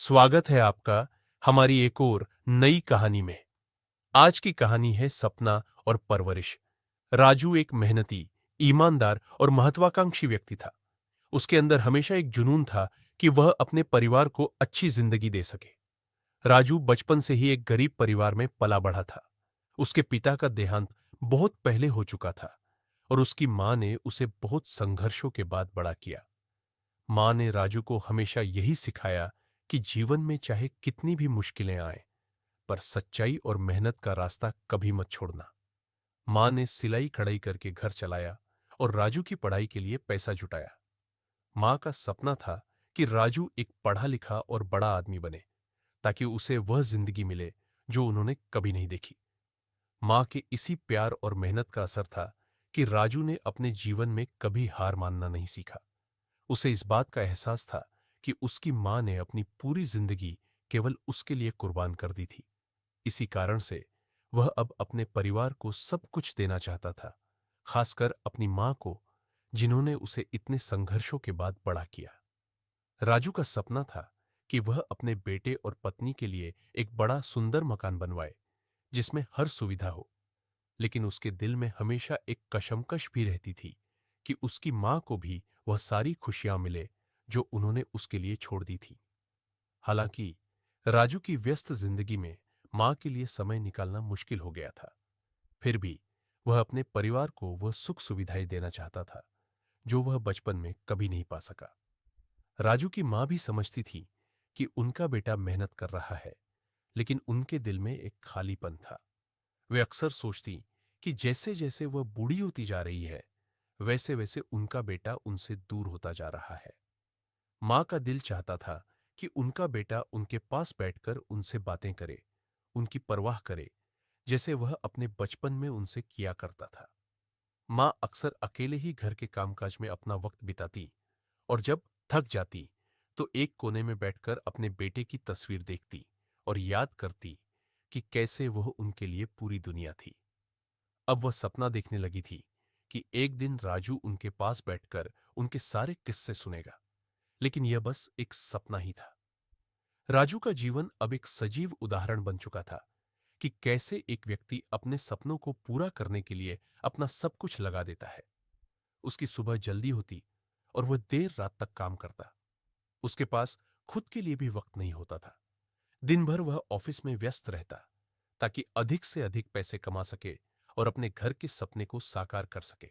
स्वागत है आपका हमारी एक और नई कहानी में। आज की कहानी है सपना और परवरिश। राजू एक मेहनती, ईमानदार और महत्वाकांक्षी व्यक्ति था। उसके अंदर हमेशा एक जुनून था कि वह अपने परिवार को अच्छी जिंदगी दे सके। राजू बचपन से ही एक गरीब परिवार में पला बढ़ा था। उसके पिता का देहांत बहुत पहले हो चुका था और उसकी मां ने उसे बहुत संघर्षों के बाद बड़ा किया। मां ने राजू को हमेशा यही सिखाया कि जीवन में चाहे कितनी भी मुश्किलें आए, पर सच्चाई और मेहनत का रास्ता कभी मत छोड़ना। मां ने सिलाई कढ़ाई करके घर चलाया और राजू की पढ़ाई के लिए पैसा जुटाया। मां का सपना था कि राजू एक पढ़ा लिखा और बड़ा आदमी बने, ताकि उसे वह जिंदगी मिले जो उन्होंने कभी नहीं देखी। मां के इसी प्यार और मेहनत का असर था कि राजू ने अपने जीवन में कभी हार मानना नहीं सीखा। उसे इस बात का एहसास था कि उसकी मां ने अपनी पूरी जिंदगी केवल उसके लिए कुर्बान कर दी थी। इसी कारण से वह अब अपने परिवार को सब कुछ देना चाहता था, खासकर अपनी मां को, जिन्होंने उसे इतने संघर्षों के बाद बड़ा किया। राजू का सपना था कि वह अपने बेटे और पत्नी के लिए एक बड़ा सुंदर मकान बनवाए, जिसमें हर सुविधा हो। लेकिन उसके दिल में हमेशा एक कशमकश भी रहती थी कि उसकी मां को भी वह सारी खुशियां मिले जो उन्होंने उसके लिए छोड़ दी थी। हालांकि राजू की व्यस्त जिंदगी में मां के लिए समय निकालना मुश्किल हो गया था। फिर भी वह अपने परिवार को वह सुख सुविधाएं देना चाहता था जो वह बचपन में कभी नहीं पा सका। राजू की मां भी समझती थी कि उनका बेटा मेहनत कर रहा है, लेकिन उनके दिल में एक खालीपन था। वे अक्सर सोचती कि जैसे जैसे वह बूढ़ी होती जा रही है, वैसे वैसे उनका बेटा उनसे दूर होता जा रहा है। मां का दिल चाहता था कि उनका बेटा उनके पास बैठकर उनसे बातें करे, उनकी परवाह करे, जैसे वह अपने बचपन में उनसे किया करता था। मां अक्सर अकेले ही घर के कामकाज में अपना वक्त बिताती और जब थक जाती तो एक कोने में बैठकर अपने बेटे की तस्वीर देखती और याद करती कि कैसे वह उनके लिए पूरी दुनिया थी। अब वह सपना देखने लगी थी कि एक दिन राजू उनके पास बैठकर उनके सारे किस्से सुनेगा, लेकिन यह बस एक सपना ही था। राजू का जीवन अब एक सजीव उदाहरण बन चुका था कि कैसे एक व्यक्ति अपने सपनों को पूरा करने के लिए अपना सब कुछ लगा देता है। उसकी सुबह जल्दी होती और वह देर रात तक काम करता। उसके पास खुद के लिए भी वक्त नहीं होता था। दिन भर वह ऑफिस में व्यस्त रहता ताकि अधिक से अधिक पैसे कमा सके और अपने घर के सपने को साकार कर सके।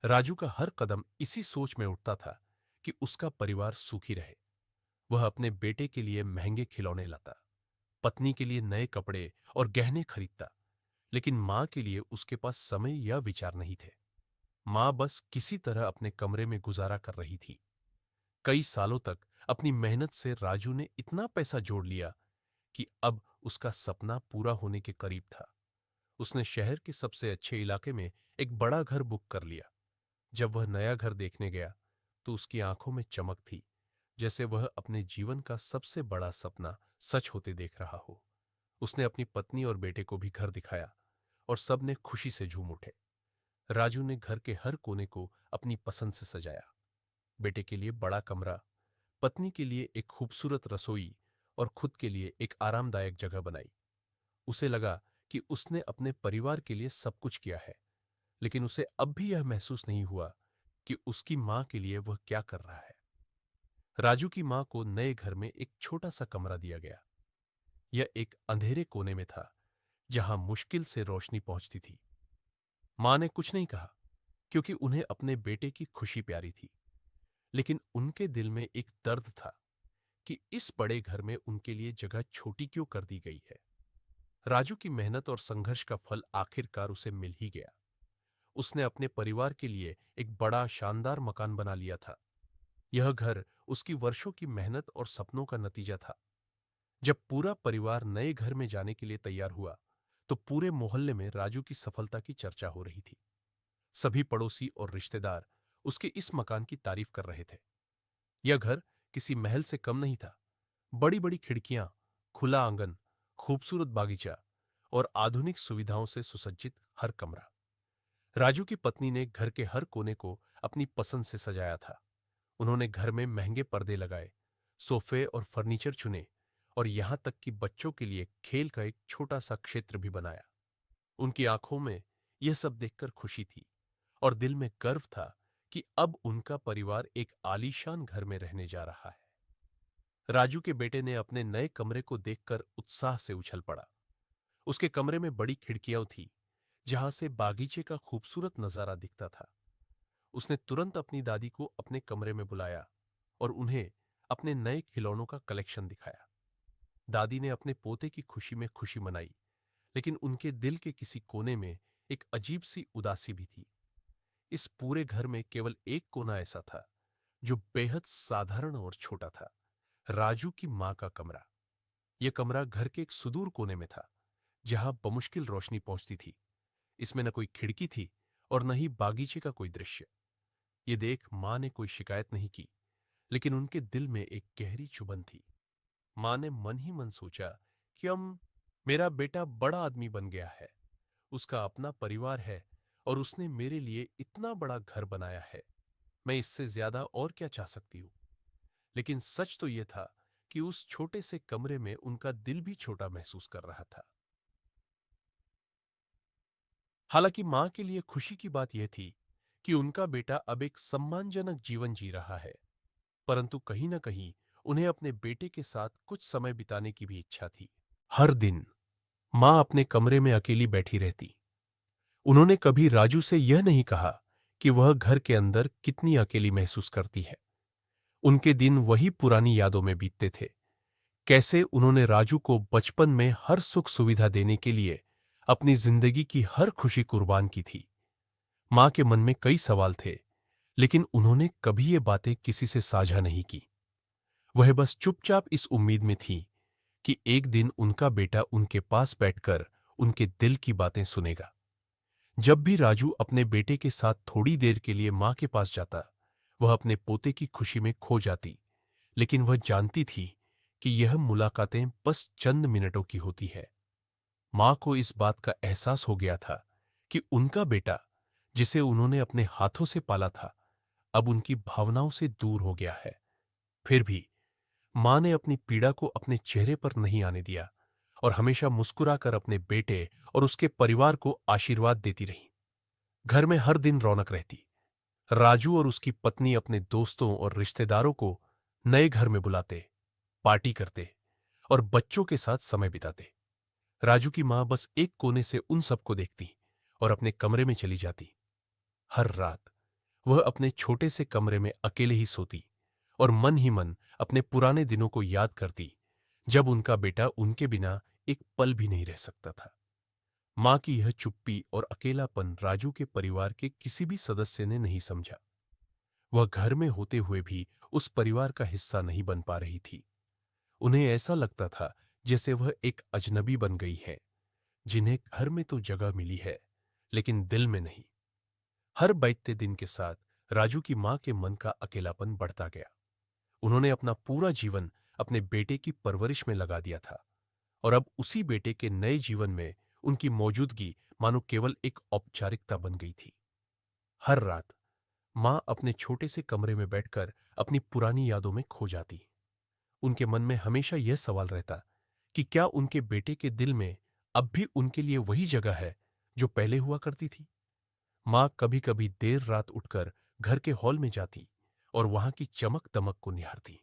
राजू का हर कदम इसी सोच में उठता था कि उसका परिवार सुखी रहे। वह अपने बेटे के लिए महंगे खिलौने लाता, पत्नी के लिए नए कपड़े और गहने खरीदता, लेकिन मां के लिए उसके पास समय या विचार नहीं थे। मां बस किसी तरह अपने कमरे में गुजारा कर रही थी। कई सालों तक अपनी मेहनत से राजू ने इतना पैसा जोड़ लिया कि अब उसका सपना पूरा होने के करीब था। उसने शहर के सबसे अच्छे इलाके में एक बड़ा घर बुक कर लिया। जब वह नया घर देखने गया तो उसकी आंखों में चमक थी, जैसे वह अपने जीवन का सबसे बड़ा सपना सच होते देख रहा हो। उसने अपनी पत्नी और बेटे को भी घर दिखाया और सब ने खुशी से झूम उठे। राजू ने घर के हर कोने को अपनी पसंद से सजाया। बेटे के लिए बड़ा कमरा, पत्नी के लिए एक खूबसूरत रसोई और खुद के लिए एक आरामदायक जगह बनाई। उसे लगा कि उसने अपने परिवार के लिए सब कुछ किया है, लेकिन उसे अब भी यह महसूस नहीं हुआ कि उसकी मां के लिए वह क्या कर रहा है। राजू की मां को नए घर में एक छोटा सा कमरा दिया गया। यह एक अंधेरे कोने में था, जहां मुश्किल से रोशनी पहुंचती थी। मां ने कुछ नहीं कहा, क्योंकि उन्हें अपने बेटे की खुशी प्यारी थी, लेकिन उनके दिल में एक दर्द था कि इस बड़े घर में उनके लिए जगह छोटी क्यों कर दी गई है। राजू की मेहनत और संघर्ष का फल आखिरकार उसे मिल ही गया। उसने अपने परिवार के लिए एक बड़ा शानदार मकान बना लिया था। यह घर उसकी वर्षों की मेहनत और सपनों का नतीजा था। जब पूरा परिवार नए घर में जाने के लिए तैयार हुआ, तो पूरे मोहल्ले में राजू की सफलता की चर्चा हो रही थी। सभी पड़ोसी और रिश्तेदार उसके इस मकान की तारीफ कर रहे थे। यह घर किसी महल से कम नहीं था। बड़ी बड़ी खिड़कियां, खुला आंगन, खूबसूरत बागीचा और आधुनिक सुविधाओं से सुसज्जित हर कमरा। राजू की पत्नी ने घर के हर कोने को अपनी पसंद से सजाया था। उन्होंने घर में महंगे पर्दे लगाए, सोफे और फर्नीचर चुने और यहां तक कि बच्चों के लिए खेल का एक छोटा सा क्षेत्र भी बनाया। उनकी आंखों में यह सब देखकर खुशी थी और दिल में गर्व था कि अब उनका परिवार एक आलीशान घर में रहने जा रहा है। राजू के बेटे ने अपने नए कमरे को देखकर उत्साह से उछल पड़ा। उसके कमरे में बड़ी खिड़कियां थी जहां से बागीचे का खूबसूरत नजारा दिखता था। उसने तुरंत अपनी दादी को अपने कमरे में बुलाया और उन्हें अपने नए खिलौनों का कलेक्शन दिखाया। दादी ने अपने पोते की खुशी में खुशी मनाई, लेकिन उनके दिल के किसी कोने में एक अजीब सी उदासी भी थी। इस पूरे घर में केवल एक कोना ऐसा था जो बेहद साधारण और छोटा था, राजू की मां का कमरा। यह कमरा घर के एक सुदूर कोने में था जहां बमुश्किल रोशनी पहुंचती थी। इसमें न कोई खिड़की थी और न ही बागीचे का कोई दृश्य। ये देख मां ने कोई शिकायत नहीं की, लेकिन उनके दिल में एक गहरी चुभन थी। मां ने मन ही मन सोचा कि अब मेरा बेटा बड़ा आदमी बन गया है, उसका अपना परिवार है और उसने मेरे लिए इतना बड़ा घर बनाया है। मैं इससे ज्यादा और क्या चाह सकती हूं। लेकिन सच तो यह था कि उस छोटे से कमरे में उनका दिल भी छोटा महसूस कर रहा था। हालांकि मां के लिए खुशी की बात यह थी कि उनका बेटा अब एक सम्मानजनक जीवन जी रहा है, परंतु कहीं न कहीं उन्हें अपने बेटे के साथ कुछ समय बिताने की भी इच्छा थी। हर दिन मां अपने कमरे में अकेली बैठी रहती। उन्होंने कभी राजू से यह नहीं कहा कि वह घर के अंदर कितनी अकेली महसूस करती है। उनके दिन वही पुरानी यादों में बीतते थे। कैसे उन्होंने राजू को बचपन में हर सुख सुविधा देने के लिए अपनी जिंदगी की हर खुशी कुर्बान की थी। मां के मन में कई सवाल थे, लेकिन उन्होंने कभी ये बातें किसी से साझा नहीं की। वह बस चुपचाप इस उम्मीद में थी कि एक दिन उनका बेटा उनके पास बैठकर उनके दिल की बातें सुनेगा। जब भी राजू अपने बेटे के साथ थोड़ी देर के लिए मां के पास जाता, वह अपने पोते की खुशी में खो जाती, लेकिन वह जानती थी कि यह मुलाकातें बस चंद मिनटों की होती है। मां को इस बात का एहसास हो गया था कि उनका बेटा, जिसे उन्होंने अपने हाथों से पाला था, अब उनकी भावनाओं से दूर हो गया है। फिर भी मां ने अपनी पीड़ा को अपने चेहरे पर नहीं आने दिया और हमेशा मुस्कुराकर अपने बेटे और उसके परिवार को आशीर्वाद देती रही। घर में हर दिन रौनक रहती। राजू और उसकी पत्नी अपने दोस्तों और रिश्तेदारों को नए घर में बुलाते, पार्टी करते और बच्चों के साथ समय बिताते। राजू की मां बस एक कोने से उन सबको देखती और अपने कमरे में चली जाती। हर रात वह अपने छोटे से कमरे में अकेले ही सोती और मन ही मन अपने पुराने दिनों को याद करती, जब उनका बेटा उनके बिना एक पल भी नहीं रह सकता था। मां की यह चुप्पी और अकेलापन राजू के परिवार के किसी भी सदस्य ने नहीं समझा। वह घर में होते हुए भी उस परिवार का हिस्सा नहीं बन पा रही थी। उन्हें ऐसा लगता था जैसे वह एक अजनबी बन गई है, जिन्हें घर में तो जगह मिली है, लेकिन दिल में नहीं। हर बीतते दिन के साथ राजू की मां के मन का अकेलापन बढ़ता गया। उन्होंने अपना पूरा जीवन अपने बेटे की परवरिश में लगा दिया था और अब उसी बेटे के नए जीवन में उनकी मौजूदगी मानो केवल एक औपचारिकता बन गई थी। हर रात मां अपने छोटे से कमरे में बैठकर अपनी पुरानी यादों में खो जाती। उनके मन में हमेशा यह सवाल रहता कि क्या उनके बेटे के दिल में अब भी उनके लिए वही जगह है जो पहले हुआ करती थी। मां कभी कभी देर रात उठकर घर के हॉल में जाती और वहां की चमक दमक को निहारती।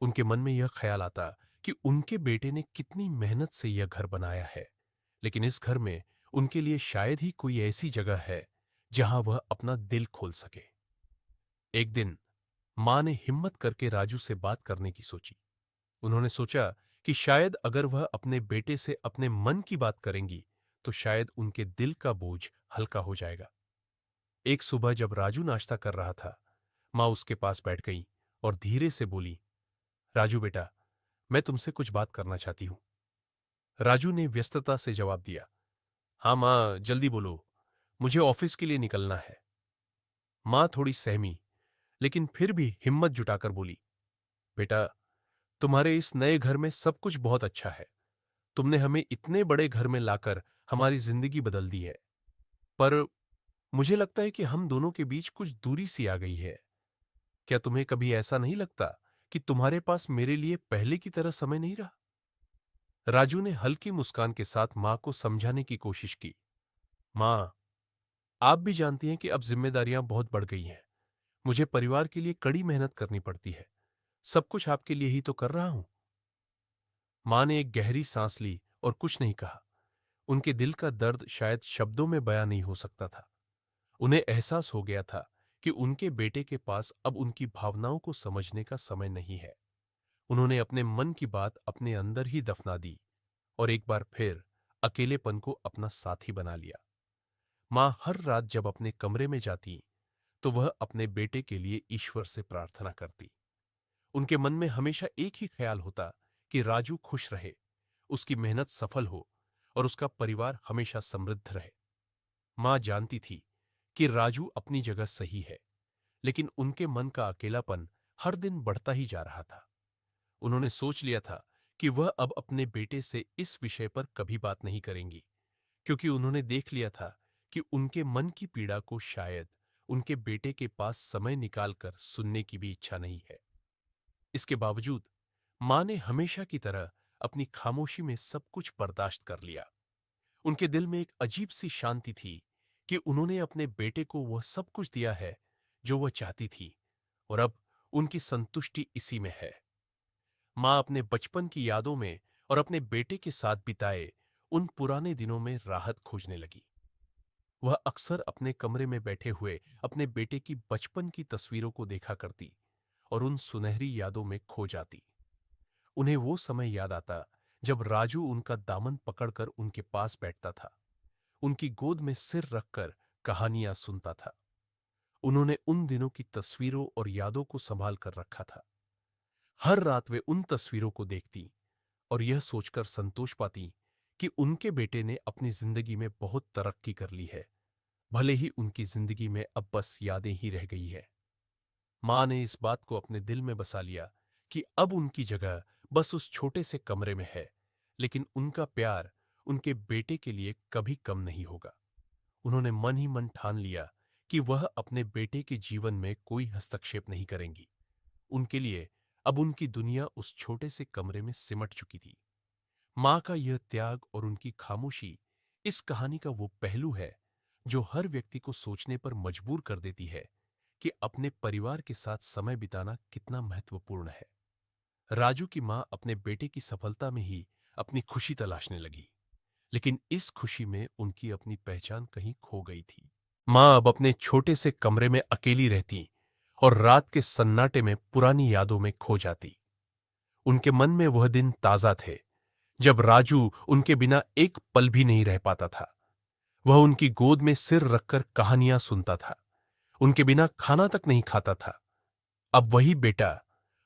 उनके मन में यह ख्याल आता कि उनके बेटे ने कितनी मेहनत से यह घर बनाया है, लेकिन इस घर में उनके लिए शायद ही कोई ऐसी जगह है जहां वह अपना दिल खोल सके। एक दिन मां ने हिम्मत करके राजू से बात करने की सोची। उन्होंने सोचा कि शायद अगर वह अपने बेटे से अपने मन की बात करेंगी तो शायद उनके दिल का बोझ हल्का हो जाएगा। एक सुबह जब राजू नाश्ता कर रहा था, मां उसके पास बैठ गई और धीरे से बोली, राजू बेटा, मैं तुमसे कुछ बात करना चाहती हूं। राजू ने व्यस्तता से जवाब दिया, हाँ मां, जल्दी बोलो, मुझे ऑफिस के लिए निकलना है। मां थोड़ी सहमी, लेकिन फिर भी हिम्मत जुटाकर बोली, बेटा, तुम्हारे इस नए घर में सब कुछ बहुत अच्छा है। तुमने हमें इतने बड़े घर में लाकर हमारी जिंदगी बदल दी है, पर मुझे लगता है कि हम दोनों के बीच कुछ दूरी सी आ गई है। क्या तुम्हें कभी ऐसा नहीं लगता कि तुम्हारे पास मेरे लिए पहले की तरह समय नहीं रहा? राजू ने हल्की मुस्कान के साथ मां को समझाने की कोशिश की। मां, आप भी जानती हैं कि अब जिम्मेदारियां बहुत बढ़ गई हैं। मुझे परिवार के लिए कड़ी मेहनत करनी पड़ती है। सब कुछ आपके लिए ही तो कर रहा हूं। मां ने एक गहरी सांस ली और कुछ नहीं कहा। उनके दिल का दर्द शायद शब्दों में बयां नहीं हो सकता था। उन्हें एहसास हो गया था कि उनके बेटे के पास अब उनकी भावनाओं को समझने का समय नहीं है। उन्होंने अपने मन की बात अपने अंदर ही दफना दी और एक बार फिर अकेलेपन को अपना साथी बना लिया। मां हर रात जब अपने कमरे में जाती तो वह अपने बेटे के लिए ईश्वर से प्रार्थना करती। उनके मन में हमेशा एक ही ख्याल होता कि राजू खुश रहे, उसकी मेहनत सफल हो और उसका परिवार हमेशा समृद्ध रहे। मां जानती थी कि राजू अपनी जगह सही है, लेकिन उनके मन का अकेलापन हर दिन बढ़ता ही जा रहा था। उन्होंने सोच लिया था कि वह अब अपने बेटे से इस विषय पर कभी बात नहीं करेंगी, क्योंकि उन्होंने देख लिया था कि उनके मन की पीड़ा को शायद उनके बेटे के पास समय निकालकर सुनने की भी इच्छा नहीं है। इसके बावजूद मां ने हमेशा की तरह अपनी खामोशी में सब कुछ बर्दाश्त कर लिया। उनके दिल में एक अजीब सी शांति थी कि उन्होंने अपने बेटे को वह सब कुछ दिया है जो वह चाहती थी, और अब उनकी संतुष्टि इसी में है। मां अपने बचपन की यादों में और अपने बेटे के साथ बिताए उन पुराने दिनों में राहत खोजने लगी। वह अक्सर अपने कमरे में बैठे हुए अपने बेटे की बचपन की तस्वीरों को देखा करती और उन सुनहरी यादों में खो जाती। उन्हें वो समय याद आता जब राजू उनका दामन पकड़कर उनके पास बैठता था, उनकी गोद में सिर रखकर कहानियां सुनता था। उन्होंने उन दिनों की तस्वीरों और यादों को संभाल कर रखा था। हर रात वे उन तस्वीरों को देखती और यह सोचकर संतोष पाती कि उनके बेटे ने अपनी जिंदगी में बहुत तरक्की कर ली है, भले ही उनकी जिंदगी में अब बस यादें ही रह गई है। मां ने इस बात को अपने दिल में बसा लिया कि अब उनकी जगह बस उस छोटे से कमरे में है, लेकिन उनका प्यार उनके बेटे के लिए कभी कम नहीं होगा। उन्होंने मन ही मन ठान लिया कि वह अपने बेटे के जीवन में कोई हस्तक्षेप नहीं करेंगी। उनके लिए अब उनकी दुनिया उस छोटे से कमरे में सिमट चुकी थी। मां का यह त्याग और उनकी खामोशी इस कहानी का वो पहलू है जो हर व्यक्ति को सोचने पर मजबूर कर देती है कि अपने परिवार के साथ समय बिताना कितना महत्वपूर्ण है। राजू की मां अपने बेटे की सफलता में ही अपनी खुशी तलाशने लगी, लेकिन इस खुशी में उनकी अपनी पहचान कहीं खो गई थी। मां अब अपने छोटे से कमरे में अकेली रहती और रात के सन्नाटे में पुरानी यादों में खो जाती। उनके मन में वह दिन ताजा थे जब राजू उनके बिना एक पल भी नहीं रह पाता था। वह उनकी गोद में सिर रखकर कहानियां सुनता था, उनके बिना खाना तक नहीं खाता था। अब वही बेटा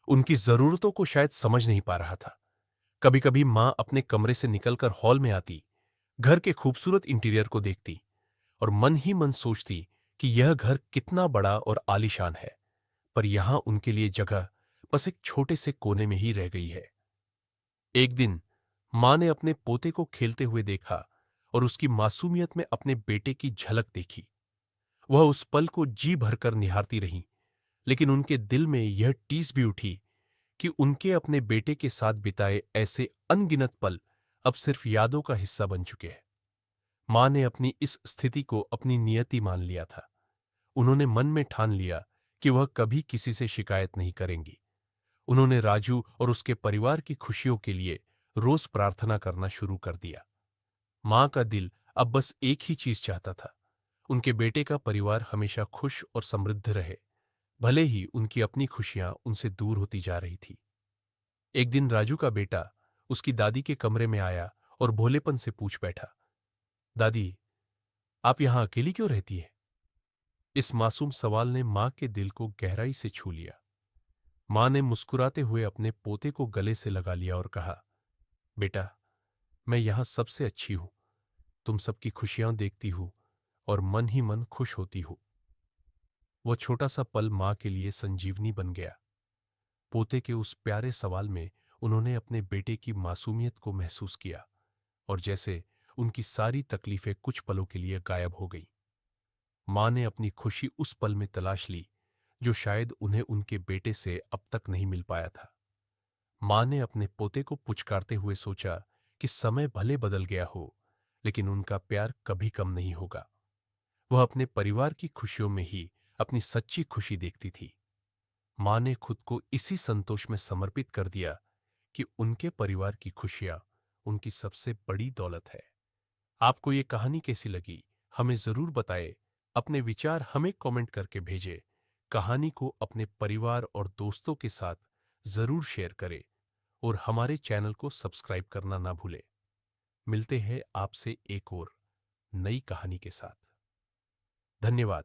उनकी जरूरतों को शायद समझ नहीं पा रहा था। कभी कभी मां अपने कमरे से निकलकर हॉल में आती, घर के खूबसूरत इंटीरियर को देखती और मन ही मन सोचती कि यह घर कितना बड़ा और आलीशान है, पर यहां उनके लिए जगह बस एक छोटे से कोने में ही रह गई है। एक दिन मां ने अपने पोते को खेलते हुए देखा और उसकी मासूमियत में अपने बेटे की झलक देखी। वह उस पल को जी भरकर निहारती रही, लेकिन उनके दिल में यह टीस भी उठी कि उनके अपने बेटे के साथ बिताए ऐसे अनगिनत पल अब सिर्फ यादों का हिस्सा बन चुके हैं। मां ने अपनी इस स्थिति को अपनी नियति मान लिया था। उन्होंने मन में ठान लिया कि वह कभी किसी से शिकायत नहीं करेंगी। उन्होंने राजू और उसके परिवार की खुशियों के लिए रोज प्रार्थना करना शुरू कर दिया। मां का दिल अब बस एक ही चीज चाहता था, उनके बेटे का परिवार हमेशा खुश और समृद्ध रहे, भले ही उनकी अपनी खुशियां उनसे दूर होती जा रही थी। एक दिन राजू का बेटा उसकी दादी के कमरे में आया और भोलेपन से पूछ बैठा, दादी, आप यहां अकेली क्यों रहती है? इस मासूम सवाल ने मां के दिल को गहराई से छू लिया। मां ने मुस्कुराते हुए अपने पोते को गले से लगा लिया और कहा, बेटा, मैं यहां सबसे अच्छी हूं, तुम सबकी खुशियां देखती हूं और मन ही मन खुश होती हूं। वो छोटा सा पल मां के लिए संजीवनी बन गया। पोते के उस प्यारे सवाल में उन्होंने अपने बेटे की मासूमियत को महसूस किया और जैसे उनकी सारी तकलीफें कुछ पलों के लिए गायब हो गई। मां ने अपनी खुशी उस पल में तलाश ली जो शायद उन्हें उनके बेटे से अब तक नहीं मिल पाया था। मां ने अपने पोते को पुचकारते हुए सोचा कि समय भले बदल गया हो, लेकिन उनका प्यार कभी कम नहीं होगा। वह अपने परिवार की खुशियों में ही अपनी सच्ची खुशी देखती थी। मां ने खुद को इसी संतोष में समर्पित कर दिया कि उनके परिवार की खुशियां उनकी सबसे बड़ी दौलत है। आपको ये कहानी कैसी लगी, हमें जरूर बताएं। अपने विचार हमें कमेंट करके भेजें। कहानी को अपने परिवार और दोस्तों के साथ जरूर शेयर करें और हमारे चैनल को सब्सक्राइब करना ना भूलें। मिलते हैं आपसे एक और नई कहानी के साथ। धन्यवाद।